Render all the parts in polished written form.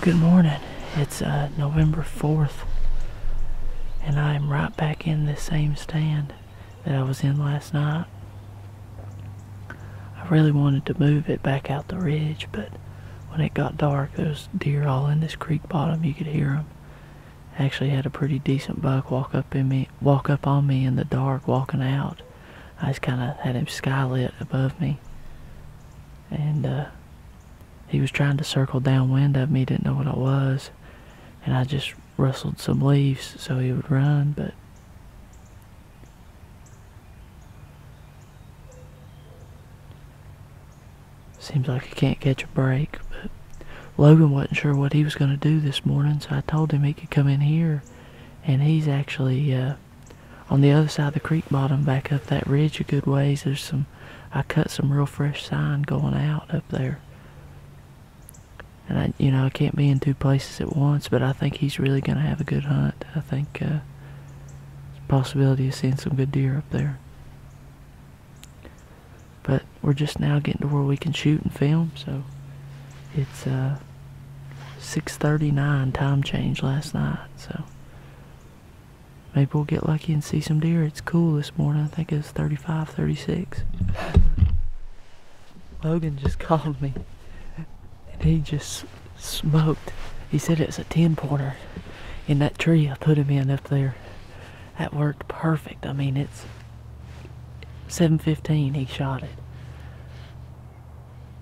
Good morning. It's November 4th, and I am right back in this same stand that I was in last night. I really wanted to move it back out the ridge, but when it got dark, there was deer all in this creek bottom. You could hear them. I actually had a pretty decent buck walk up on me in the dark, walking out. I just kind of had him skylit above me, and he was trying to circle downwind of me. Didn't know what I was, and I just rustled some leaves so he would run, but seems like he can't catch a break. But Logan wasn't sure what he was going to do this morning, so I told him he could come in here, and he's actually on the other side of the creek bottom, back up that ridge a good ways. There's I cut some real fresh sign going out up there. And I can't be in two places at once, but I think he's really going to have a good hunt. I think there's a possibility of seeing some good deer up there. But we're just now getting to where we can shoot and film, so it's 6:39 time change last night, so maybe we'll get lucky and see some deer. It's cool this morning. I think it's 35, 36. Logan just called me. He just smoked. He said it's a 10-pointer in that tree I put him in up there. That worked perfect. I mean, it's 7:15 he shot it.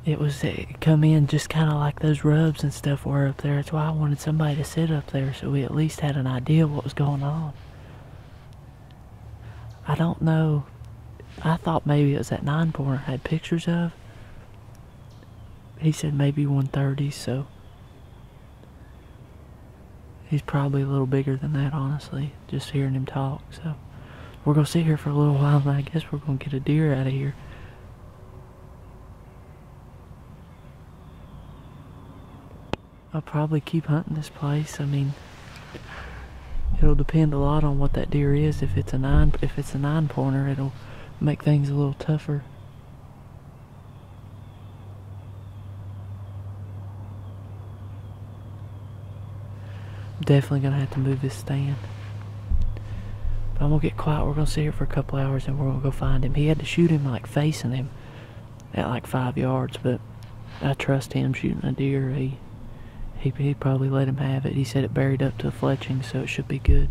It come in just kind of like those rubs and stuff were up there. That's why I wanted somebody to sit up there so we at least had an idea of what was going on. I don't know. I thought maybe it was that 9-pointer I had pictures of. He said maybe 130, so he's probably a little bigger than that, honestly, just hearing him talk. So we're going to sit here for a little while, and I guess we're going to get a deer out of here. I'll probably keep hunting this place. I mean, it'll depend a lot on what that deer is. If it's a 9-pointer, it'll make things a little tougher. Definitely gonna have to move this stand, but I'm gonna get quiet. We're gonna sit here for a couple hours and we're gonna go find him. He had to shoot him like facing him at like 5 yards, but I trust him shooting a deer. He'd probably let him have it. He said it buried up to the fletching, so it should be good.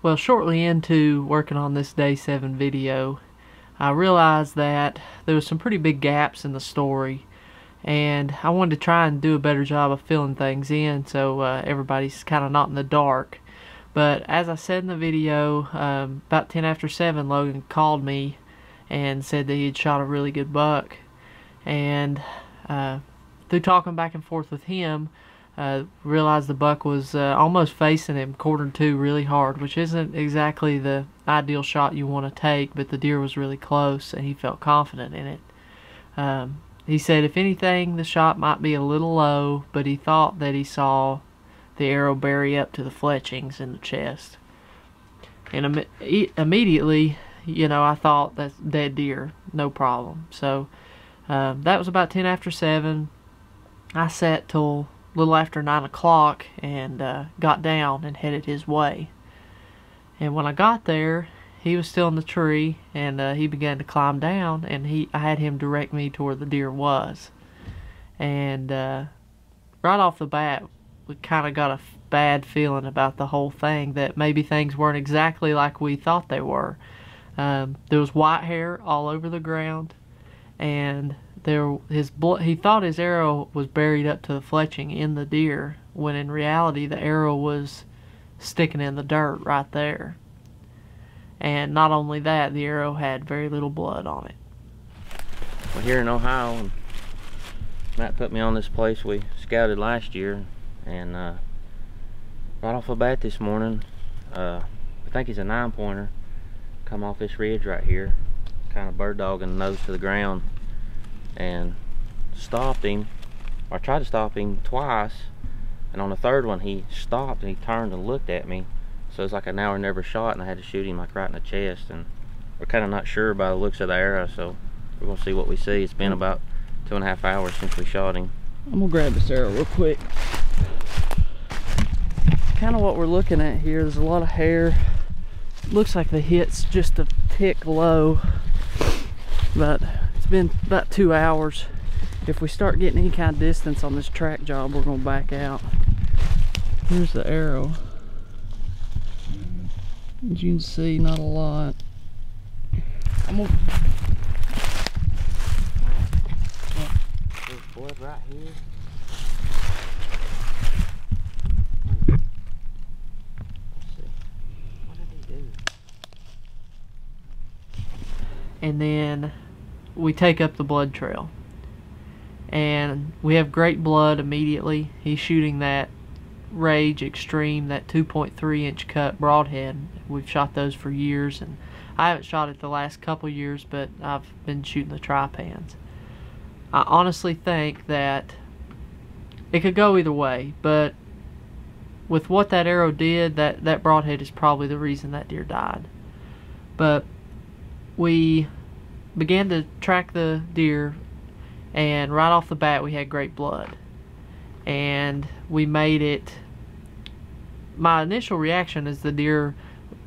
Well, shortly into working on this day 7 video, I realized that there was some pretty big gaps in the story, and I wanted to try and do a better job of filling things in so everybody's kind of not in the dark. But as I said in the video, about 10 after 7, Logan called me and said that he had shot a really good buck. And through talking back and forth with him, realized the buck was almost facing him, quarter-2 really hard, which isn't exactly the ideal shot you want to take, but the deer was really close and he felt confident in it. He said if anything the shot might be a little low, but he thought that he saw the arrow bury up to the fletchings in the chest. And immediately, I thought that's dead deer, no problem. So that was about 10 after 7. I sat till a little after 9 o'clock and got down and headed his way. And when I got there, he was still in the tree, and he began to climb down, and I had him direct me to where the deer was. And right off the bat, we kind of got a bad feeling about the whole thing, that maybe things weren't exactly like we thought they were. There was white hair all over the ground, and he thought his arrow was buried up to the fletching in the deer, when in reality the arrow was sticking in the dirt right there. And not only that, the arrow had very little blood on it. Well, here in Ohio, and Matt put me on this place we scouted last year, and right off the bat this morning, I think he's a 9-pointer, come off this ridge right here, kind of bird dogging nose to the ground, and stopped him, or tried to stop him twice, and on the third one he stopped and he turned and looked at me. So it's like an hour never shot, and I had to shoot him like right in the chest, and we're kind of not sure by the looks of the arrow, so we're gonna see what we see. It's been about 2.5 hours since we shot him. I'm gonna grab this arrow real quick. Kind of what we're looking at here, there's a lot of hair. Looks like the hit's just a tick low, but it's been about 2 hours. If we start getting any kind of distance on this track job, we're gonna back out. Here's the arrow. As you can see, not a lot. I'm gonna... There's blood right here. Let's see. What did he do? And then we take up the blood trail. And we have great blood immediately. He's shooting that Rage Extreme, that 2.3 inch cut broadhead. We've shot those for years, and I haven't shot it the last couple years, but I've been shooting the tri-pans. I honestly think that it could go either way, but with what that arrow did, that broadhead is probably the reason that deer died. But we began to track the deer, and right off the bat we had great blood, and we made it. My initial reaction is the deer,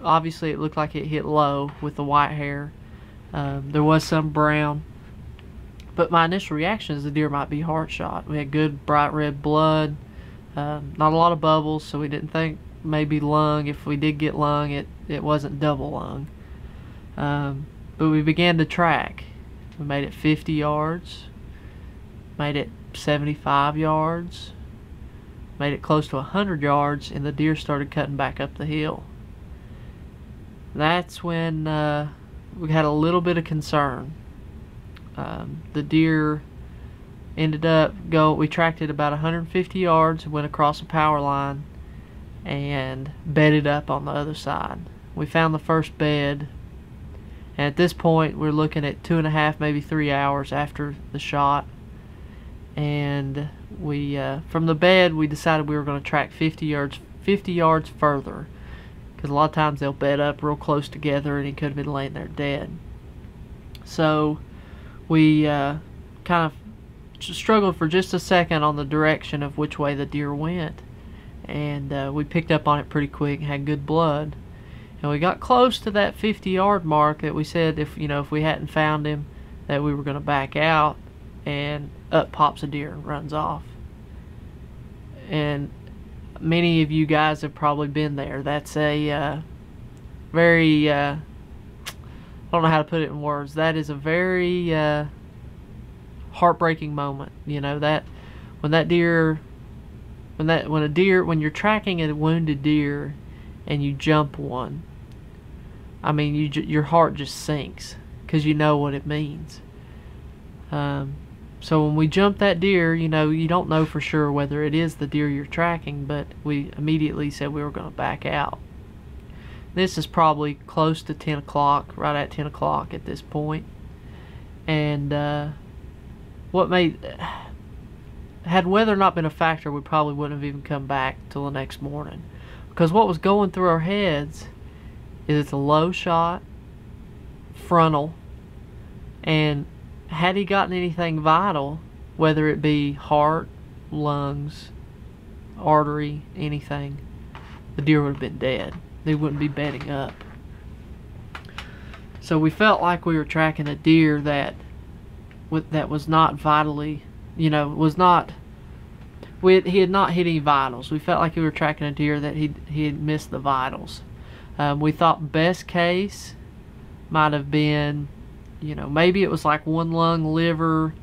obviously it looked like it hit low with the white hair. There was some brown, but my initial reaction is the deer might be heart shot. We had good bright red blood, not a lot of bubbles, so we didn't think maybe lung. If we did get lung, it wasn't double lung. But we began to track. We made it 50 yards, made it 75 yards, made it close to 100 yards, and the deer started cutting back up the hill. That's when we had a little bit of concern. The deer ended up we tracked it about 150 yards, went across a power line, and bedded up on the other side. We found the first bed, and at this point we're looking at 2.5, maybe 3 hours after the shot. And we from the bed we decided we were going to track 50 yards further, because a lot of times they'll bed up real close together and he could have been laying there dead. So we kind of struggled for just a second on the direction of which way the deer went, and we picked up on it pretty quick and had good blood. And we got close to that 50-yard mark that we said if we hadn't found him that we were going to back out, and up pops a deer and runs off. And many of you guys have probably been there. That's a very I don't know how to put it in words. That is a very heartbreaking moment. That when you're tracking a wounded deer and you jump one, I mean, your heart just sinks, because you know what it means. So when we jumped that deer, you don't know for sure whether it is the deer you're tracking, but we immediately said we were going to back out. This is probably close to 10 o'clock, right at 10 o'clock at this point. And had weather not been a factor, we probably wouldn't have even come back till the next morning. Because what was going through our heads is it's a low shot, frontal, and had he gotten anything vital, whether it be heart, lungs, artery, anything, the deer would have been dead. They wouldn't be bedding up. So we felt like we were tracking a deer that was not vitally, he had not hit any vitals. We felt like we were tracking a deer that he had missed the vitals. We thought best case might have been, maybe it was like one lung, liver,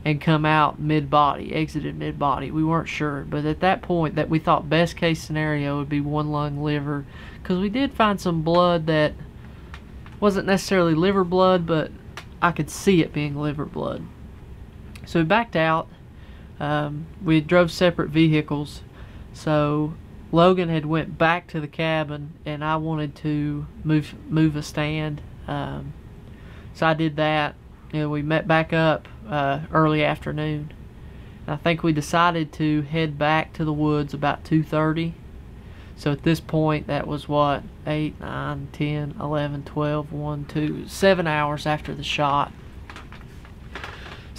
and come out mid-body, exited mid-body. We weren't sure, but at that point, that we thought best case scenario would be one lung, liver, because we did find some blood that wasn't necessarily liver blood, but I could see it being liver blood. So we backed out. We drove separate vehicles, so Logan had went back to the cabin, and I wanted to move a stand. So I did that, and we met back up early afternoon. And I think we decided to head back to the woods about 2:30. So at this point, that was what, 8, 9, 10, 11, 12, 1, 2, 7 hours after the shot.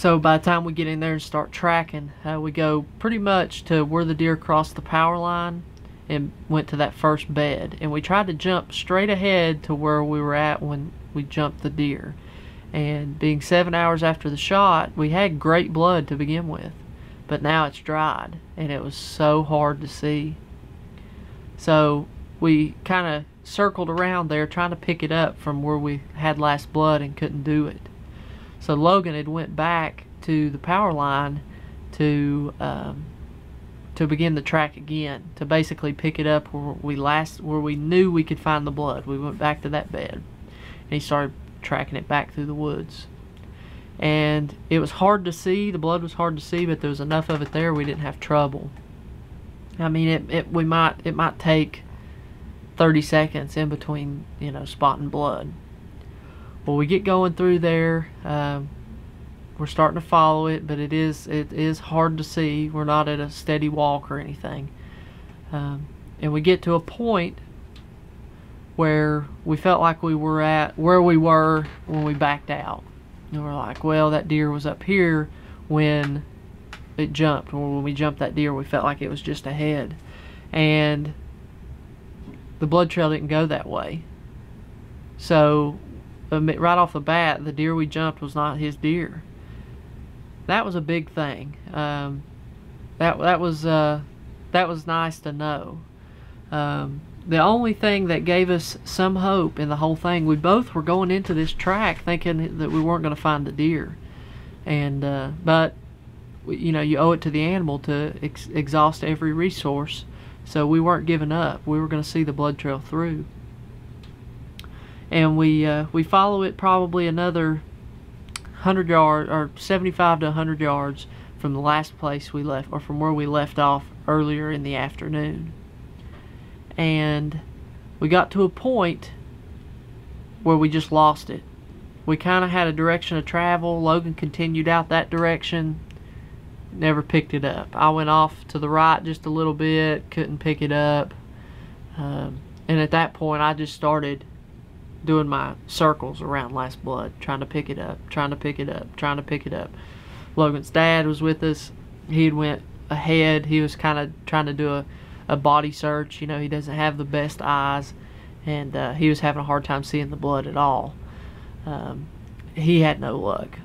So by the time we get in there and start tracking, we go pretty much to where the deer crossed the power line and went to that first bed. And we tried to jump straight ahead to where we were at when we jumped the deer. And being 7 hours after the shot, we had great blood to begin with. But now it's dried, and it was so hard to see. So we kind of circled around there trying to pick it up from where we had last blood and couldn't do it. So Logan had went back to the power line to begin the track again, to basically pick it up where we knew we could find the blood. We went back to that bed, and he started tracking it back through the woods. And it was hard to see. The blood was hard to see, but there was enough of it there we didn't have trouble. I mean, it might take 30 seconds in between, you know, spotting blood. Well, we get going through there. We're starting to follow it, but it is hard to see. We're not at a steady walk or anything. And we get to a point where we felt like we were at where we were when we backed out. And we're like, well, that deer was up here when it jumped. Or when we jumped that deer, we felt like it was just ahead. And the blood trail didn't go that way. So right off the bat, the deer we jumped was not his deer. That was a big thing. That was nice to know. The only thing that gave us some hope in the whole thing, we both were going into this track thinking that we weren't going to find the deer, and but you know, you owe it to the animal to exhaust every resource, so we weren't giving up. We were going to see the blood trail through, and we follow it probably another 100 yards or 75 to 100 yards from the last place we left, or from where we left off earlier in the afternoon. And we got to a point where we just lost it. We kind of had a direction of travel. Logan continued out that direction, never picked it up. I went off to the right just a little bit, couldn't pick it up. And at that point, I just started doing my circles around last blood, trying to pick it up, trying to pick it up, trying to pick it up. Logan's dad was with us. He had went ahead. He was kind of trying to do a body search. You know, he doesn't have the best eyes, and he was having a hard time seeing the blood at all. He had no luck.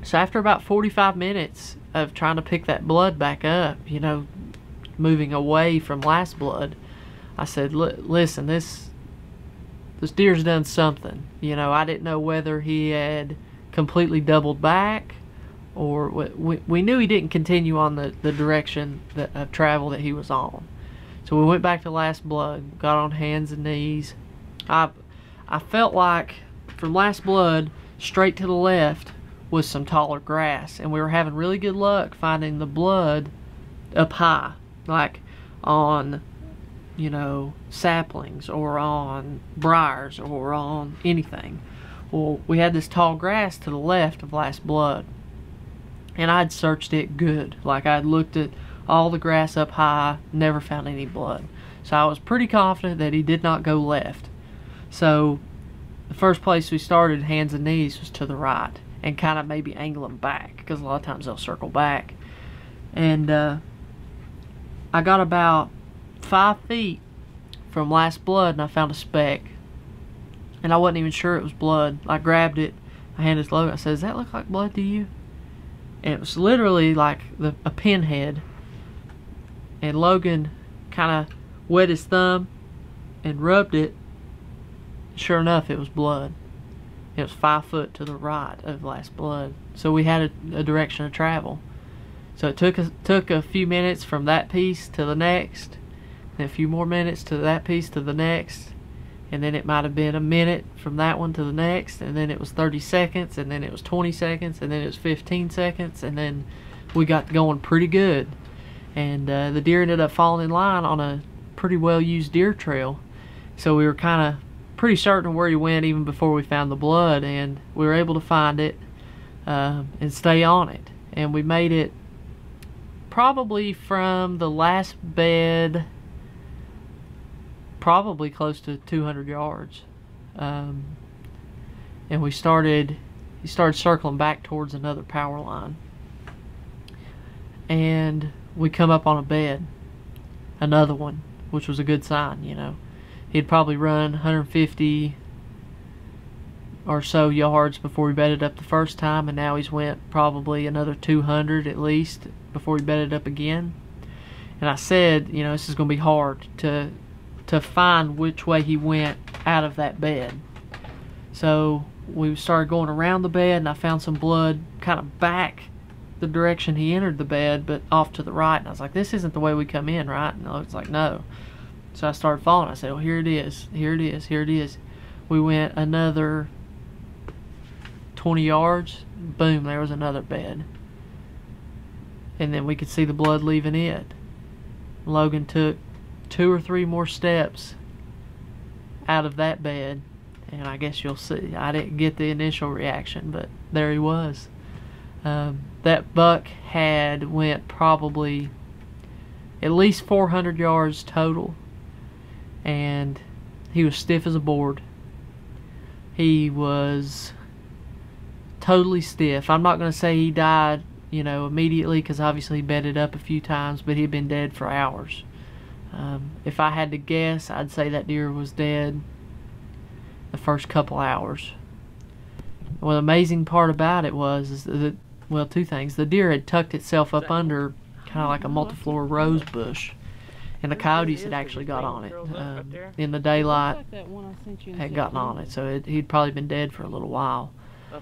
So after about 45 minutes of trying to pick that blood back up, you know, moving away from last blood, I said, listen, this deer's done something. You know, I didn't know whether he had completely doubled back, or we knew he didn't continue on the direction of travel that he was on. So we went back to last blood, got on hands and knees. I felt like from last blood straight to the left was some taller grass, and we were having really good luck finding the blood up high, like on, you know, saplings or on briars or on anything. Well, we had this tall grass to the left of last blood, and I'd searched it good. Like, I'd looked at all the grass up high, never found any blood. So I was pretty confident that he did not go left. So the first place we started, hands and knees, was to the right, and kind of maybe angle them back, because a lot of times they'll circle back. And I got about 5 feet from last blood, and I found a speck. And I wasn't even sure it was blood. I grabbed it, I handed it to Logan. I said, does that look like blood to you? And it was literally like a pinhead. And Logan kind of wet his thumb and rubbed it. Sure enough, it was blood. It was 5 foot to the right of last blood. So we had a direction of travel. So it took a few minutes from that piece to the next, and a few more minutes to that piece to the next, and then it might have been a minute from that one to the next, and then it was 30 seconds, and then it was 20 seconds, and then it was 15 seconds, and then we got going pretty good. And the deer ended up falling in line on a pretty well used deer trail. So we were kind of pretty certain of where he went even before we found the blood, and we were able to find it and stay on it. And we made it probably from the last bed probably close to 200 yards. And we started he started circling back towards another power line. And we come up on a bed, another one, which was a good sign, you know. He'd probably run 150 or so yards before he bedded up the first time, and now he's went probably another 200 at least before he bedded up again. And I said, you know, this is going to be hard to find which way he went out of that bed. So we started going around the bed, and I found some blood kind of back the direction he entered the bed, but off to the right. And I was like, this isn't the way we come in, right? And it's like, no. So I started following. I said, well, here it is, here it is, here it is. We went another 20 yards, boom, there was another bed. And then we could see the blood leaving it. Logan took 2 or 3 more steps out of that bed, and I guess you'll see. I didn't get the initial reaction, but there he was. That buck had went probably at least 400 yards total, and he was stiff as a board. He was totally stiff. I'm not going to say he died, you know, immediately, because obviously he bedded up a few times, but he'd been dead for hours. If I had to guess, I'd say that deer was dead the first couple hours. Well, the amazing part about it is that, well, 2 things. The deer had tucked itself up under kind of like a multiflora rose bush, and the coyotes had actually got on it. In the daylight, had gotten on it, so he'd probably been dead for a little while.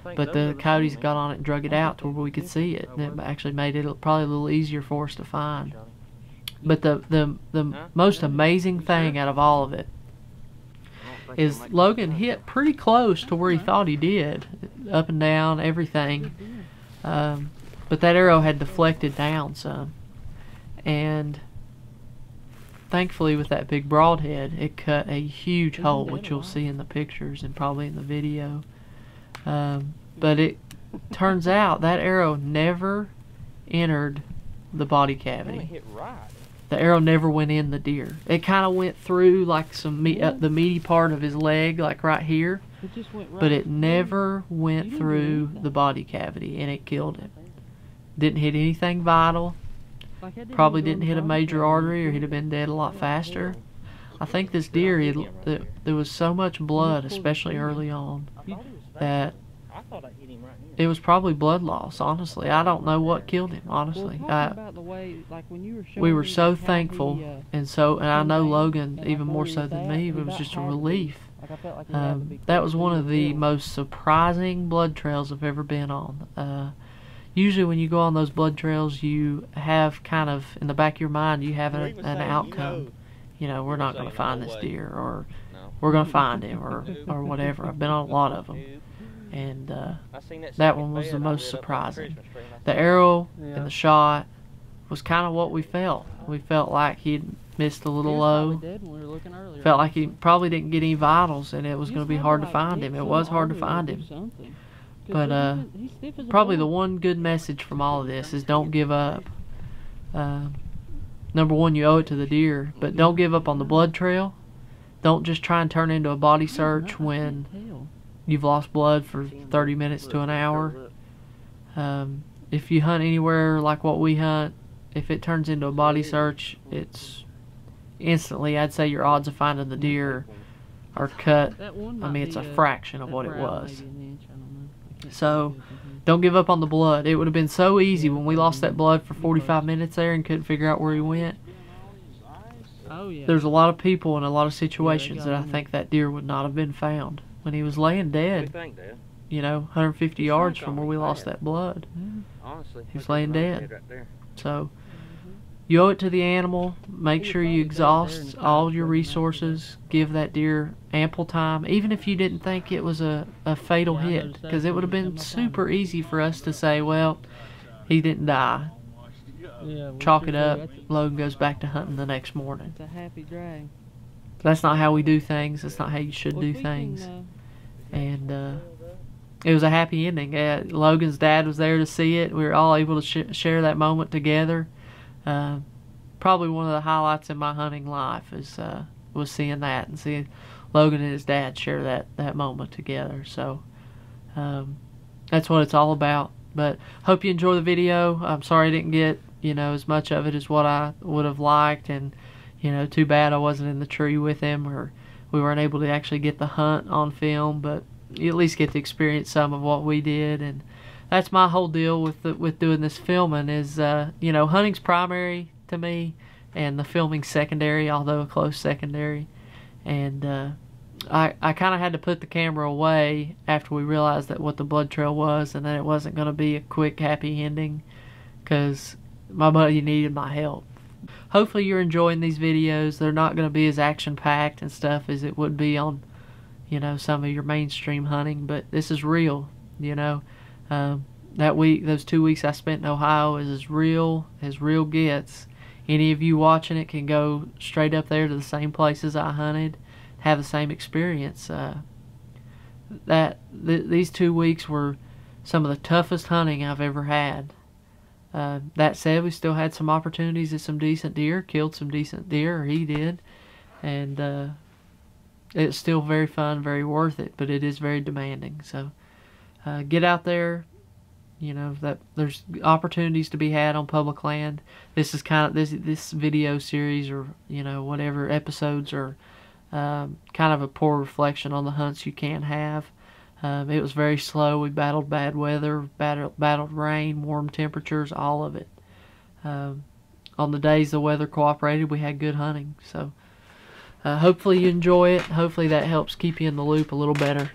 But the coyotes got on it and drug it out to where we could see it, and it actually made it probably a little easier for us to find. But the most amazing thing out of all of it is Logan hit pretty close to where he thought he did, up and down, everything. But that arrow had deflected down some, and thankfully with that big broadhead, it cut a huge hole, which you'll see in the pictures and probably in the video. But it turns out that arrow never entered the body cavity. The arrow never went in the deer. It kind of went through like some the meaty part of his leg, like right here. But it never went through the body cavity, and it killed him. Didn't hit anything vital. Probably didn't hit a major artery, or he'd have been dead a lot faster. I think this deer, there was so much blood, especially early on, that it was probably blood loss, honestly. I don't know what killed him, honestly. We were so thankful, and I know Logan even more so than me. It was just a relief. That was one of the most surprising blood trails I've ever been on. Usually when you go on those blood trails, you have kind of, in the back of your mind, you have an outcome. You know, we're not going to find this deer, or we're going to find him, or whatever. I've been on a lot of them. And that one was the most surprising. The arrow and the shot was kind of what we felt. We felt like he'd missed a little low. Felt like he probably didn't get any vitals, and it was going to be hard to find him. It was hard to find him. But probably the one good message from all of this is don't give up. Number one, you owe it to the deer, but don't give up on the blood trail. Don't just try and turn into a body search when you've lost blood for 30 minutes to an hour. If you hunt anywhere like what we hunt, if it turns into a body search, it's instantly, I'd say your odds of finding the deer are cut. I mean, it's a fraction of what it was. So don't give up on the blood. It would have been so easy when we lost that blood for 45 minutes there and couldn't figure out where he went. There's a lot of people in a lot of situations that I think that deer would not have been found when he was laying dead, you know, 150 yards from where we lost that blood. He was laying dead. So you owe it to the animal. Make sure you exhaust all your resources. Give that deer ample time, even if you didn't think it was a fatal hit, because it would have been super easy for us to say, well, he didn't die. Chalk it up. Logan goes back to hunting the next morning. That's not how we do things. That's not how you should do things. And it was a happy ending. Logan's dad was there to see it. We were all able to share that moment together. Probably one of the highlights in my hunting life was seeing that and seeing Logan and his dad share that moment together. So that's what it's all about. But hope you enjoy the video. I'm sorry I didn't get, you know, as much of it as what I would have liked, and, you know, too bad I wasn't in the tree with him, or we weren't able to actually get the hunt on film, but you at least get to experience some of what we did. And that's my whole deal with doing this filming is, you know, hunting's primary to me, and the filming secondary, although a close secondary. And I kind of had to put the camera away after we realized that what the blood trail was, and that it wasn't going to be a quick, happy ending, because my buddy needed my help. Hopefully you're enjoying these videos. They're not going to be as action-packed and stuff as it would be on, you know, some of your mainstream hunting, but this is real, you know. That week, those 2 weeks I spent in Ohio is as real gets. Any of you watching it can go straight up there to the same places I hunted, have the same experience. These 2 weeks were some of the toughest hunting I've ever had. That said, we still had some opportunities at some decent deer, killed some decent deer, or he did, and it's still very fun, very worth it, but it is very demanding. So get out there. You know, that there's opportunities to be had on public land. This is kind of this video series, or, you know, whatever episodes, are kind of a poor reflection on the hunts you can have. It was very slow. We battled bad weather, battled rain, warm temperatures, all of it. On the days the weather cooperated, we had good hunting. So hopefully you enjoy it. Hopefully that helps keep you in the loop a little better.